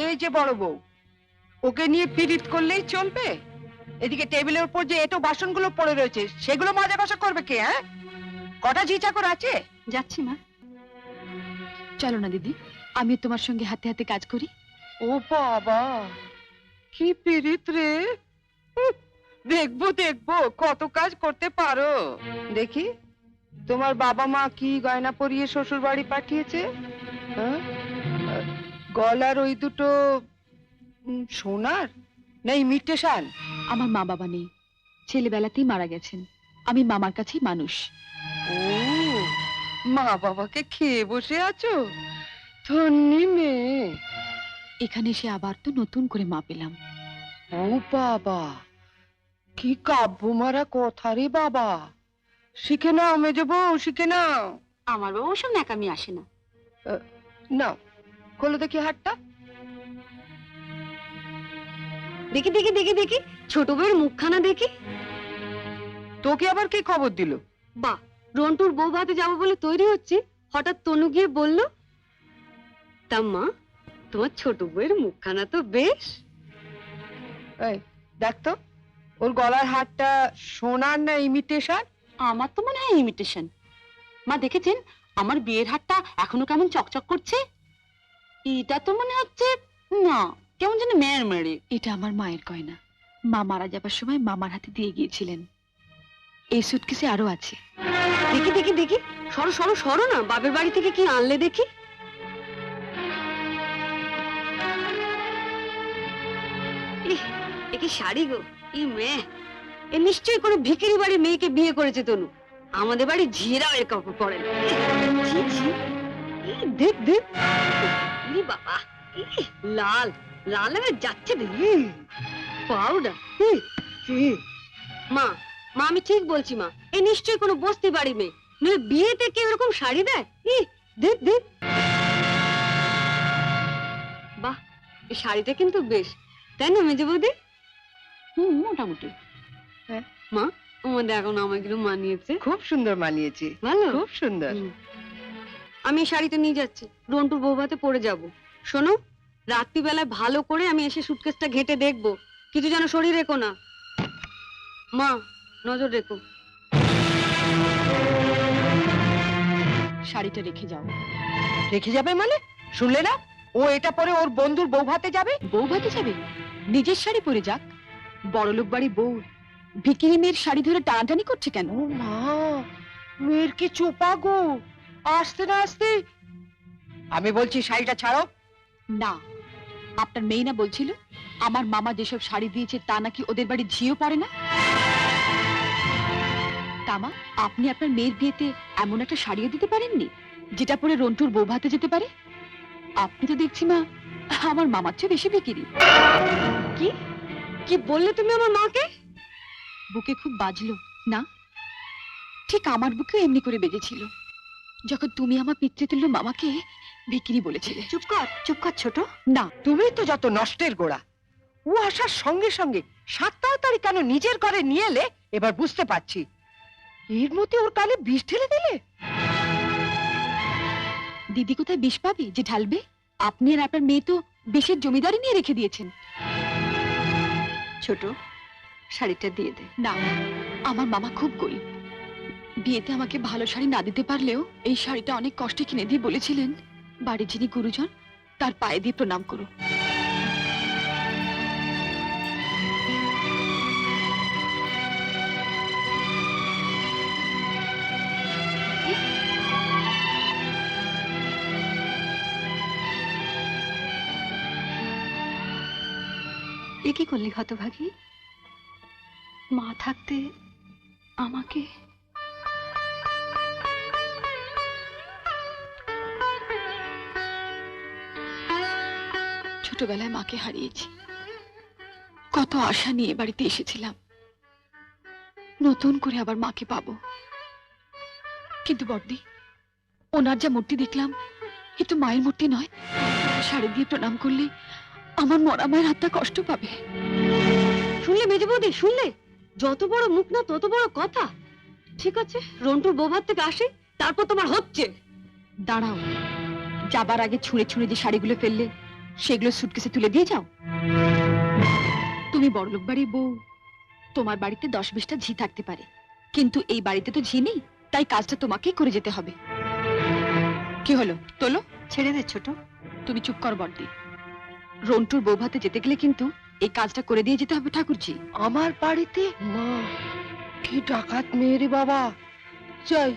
এই যে বড় বউ, ওকে নিয়ে পিরিত করলেই চলবে? এদিকে টেবিলের উপর যে এটো বাসনগুলো পড়ে রয়েছে সেগুলো মাজা কষা করবে কে? হ্যাঁ, কটা ঝি চাকর আছে? যাচ্ছি মা। চলো না দিদি, আমি তোমার সঙ্গে হাতে হাতে কাজ করি। ও বাবা, কি পিরিত রে! দেখবো দেখবো কত কাজ করতে পারো। দেখি তোমার বাবা মা কি গয়না পরিয়ে শ্বশুর বাড়ি পাঠিয়েছে। হ্যাঁ? গলার ওই দুটো সোনার না ইমিটেশন? আমার মা বাবা নেই, ছেলেবেলাতেই মারা গেছেন। আমি মামার কাছেই মানুষ। ও, মা বাবাকে খেয়ে বসে আছো? ধন্যি মেয়ে। এখানে এসে আবার তো নতুন করে মা পেলাম। ও বাবা, কি কাব্য মারা কথা রে বাবা! শিখে নাও মেজো বউ, শিখে নাও। আমার বাবা ওসব ন্যাকামি আসে না। নাও, খোলো দেখি হাতটা। দেখি দেখি দেখি দেখি, ছোট বউয়ের মুখখানা দেখি। তোকে আবার কে খবর দিল? বাহ, রন্টুর বউ ভাতে যাবো বলে তৈরি হচ্ছে, হঠাৎ তনু গিয়ে বলল। তা মা, তোমার ছোট বউয়ের মুখখানা তো বেশ। এই দেখ তো, ওর গলার হারটা সোনার না ইমিটেশন? আমার তো মনে হয় ইমিটেশন। মা দেখেছেন আমার বিয়ের হারটা এখনো কেমন চকচক করছে? এটা তো মনে হচ্ছে না, কেমন যেন মেয়ের মেরে। এটা আমার মায়ের গয়না, মা মারা যাবার সময় মামার হাতে দিয়ে গিয়েছিলেন। এই সুটকেসে আরো আছে। দেখি দেখি দেখি, সরো সরো সরো না, বাপের বাড়ি থেকে কি আনলে দেখি। এ কি শাড়ি গো! ই মেয়ে, এ নিশ্চয়ই কোনো ভিখারি বাড়ির মেয়েকে বিয়ে করেছে তনু। আমাদের বাড়ি ঝিরাও এর কাপড় পরে না। ছি, ছি। দেখ দেখ, ইরে বাবা, লাল লাল হয়ে যাচ্ছে দেখি। পাউডার। মা মা, আমি ঠিক বলছি মা, এ নিশ্চয়ই কোনো বস্তি বাড়ি মেয়ে, নইলে বিয়েতে কেউ এরকম শাড়ি দেয়? দেখ দেখ, বাহ, এই শাড়িটা কিন্তু বেশ, তাই না মেজে বৌদি? মোটামুটি। হ্যাঁ মা, আমাদের এখন আমাগুলো মানিয়েছে। খুব সুন্দর মানিয়েছে, ভালো, খুব সুন্দর। আমি এই শাড়িটা নিয়ে যাচ্ছি, রন্টুর বউ ভাতে পরে যাব। শোনো, রাত্রিবেলায় ভালো করে আমি এসে সুটকেসটা ঘেটে দেখবো, কিছু যেন শরীর রেখো না। মা, নজর রেখো। শাড়িটা রেখে যাও। রেখে যাবে মানে? শুনলে না, ও এটা পরে ওর বন্ধুর বউ ভাতে যাবে। বউ ভাতে যাবে? নিজের শাড়ি পরে যাক। বড়লোক বাড়ি বউ ভিকিরি মেয়ের শাড়ি ধরে টানাটানি করছে কেন? ও মা, মেয়ের কি চোপা গো! আসতে না আসতে। আমি বলছি শাড়িটা ছাড়ো। না, আপনার মেয়ে না বলছিল আমার মামা যেসব শাড়ি দিয়েছে তা নাকি ওদের বাড়ি ঝিও পড়ে না? তামা, আপনি আপনার মেয়ের বিয়েতে এমন একটা শাড়িও দিতে পারেননি যেটা পরে রন্টুর বউ ভাতে যেতে পারে? আপনি তো দেখছি মা আমার মামার চেয়ে বেশি বিকিরি। কি কি বললে তুমি আমার মাকে? বুকে খুব বাজলো না? ঠিক আমার বুকেও এমনি করে বেজেছিল যখন তুমি আমার পিতৃতুল্য মামাকে বিক্রি বলেছিলে। চুপ কর ছোট। না, তুমি তো যত নষ্টের গোড়া। ও আসার সঙ্গে সঙ্গে 7 তাড়াতাড়ি কেন নিজের ঘরে নিয়ে এলে এবার বুঝতে পারছি। এর মধ্যে ওর কানে বিষ ঢেলে দিলে। দিদি কোথায় বিষ পাবে যে ঢালবে? আপনি আর আপনার মেয়ে তো বিষের জমিদারি নিয়ে রেখে দিয়েছেন। ছোট, শাড়িটা দিয়ে দে। না, আমার মামা খুব গরিব, বিয়েতে আমাকে ভালো শাড়ি না দিতে পারলেও এই শাড়িটা অনেক কষ্টে কিনে দিয়ে বলেছিলেন বাড়ির যিনি গুরুজন তার পায়ে দিয়ে প্রণাম করো। এ কি করলি হতভাগী? মা থাকতে আমাকে। ছোটবেলায় মাকে হারিয়েছি, কত আশা নিয়ে বাড়িতে এসেছিলাম, নতুন করে আবার মাকে পাবো। কিন্তু বড়দি, ওনার যা মূর্তি দেখলাম এ তো মায়ের মূর্তি নয়। শাড়ি দিয়ে প্রণাম করলে আমার মরা মায়ের হাতটা কষ্ট পাবে। শুনলে মেজে বৌদি, শুনলে? যত বড় মুখ না তত বড় কথা। ঠিক আছে, রন্টুর বৌভাত থেকে আসে, তারপর তোমার হচ্ছে। দাঁড়াও, যাবার আগে ছুঁড়ে ছুঁড়ে যে শাড়িগুলো ফেললে সেগুলো সুটকেসে তুলে দিয়ে যাও। তুমি বড়লোক বাড়ির বউ, তোমার বাড়িতে 10-20টা ঝি থাকতে পারে, কিন্তু এই বাড়িতে তো ঝি নেই, তাই কাজটা তোমাকেই করে যেতে হবে। কি হলো, তোলো। ছেড়ে দে ছোট। তুমি চুপ কর বড়দি। রন্টুর বউ ভাতে যেতে গেলে কিন্তু এই কাজটা করে দিয়ে যেতে হবে ঠাকুরজি। আমার বাড়িতে? মা, কি ডাকাত মেয়ে রে বাবা। যাই,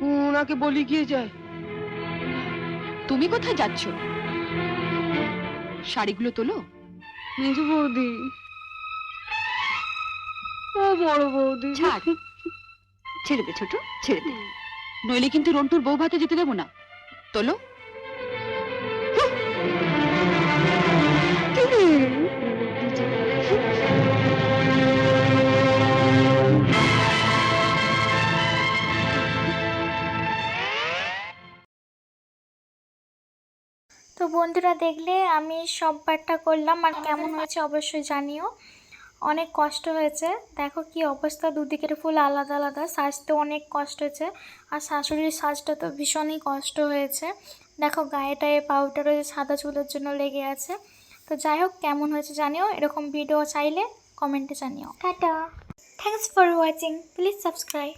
ওনাকে বলি গিয়ে যায়। তুমি কোথায় যাচ্ছ? শাড়িগুলো তোলো। মেজো বৌদি, ও বড় বৌদি, ছাড়। ছেড়ে দে ছোট, ছেড়ে দে, নইলে কিন্তু রন্টুর বউ ভাতে যেতে দেবো না। তোলো। তো বন্ধুরা, দেখলে আমি সব পার্টটা করলাম, আর কেমন হয়েছে অবশ্যই জানিও। অনেক কষ্ট হয়েছে, দেখো কি অবস্থা, দুদিকের ফুল আলাদা আলাদা, সাজতে অনেক কষ্ট হয়েছে। আর শাশুড়ির সাজটা তো ভীষণই কষ্ট হয়েছে, দেখো গায়েটায় পাউডার হয়ে সাদা চুলের জন্য লেগে আছে। তো যাই হোক, কেমন হয়েছে জানিও, এরকম ভিডিও চাইলে কমেন্টে জানিও। Tata, thanks for watching, please subscribe.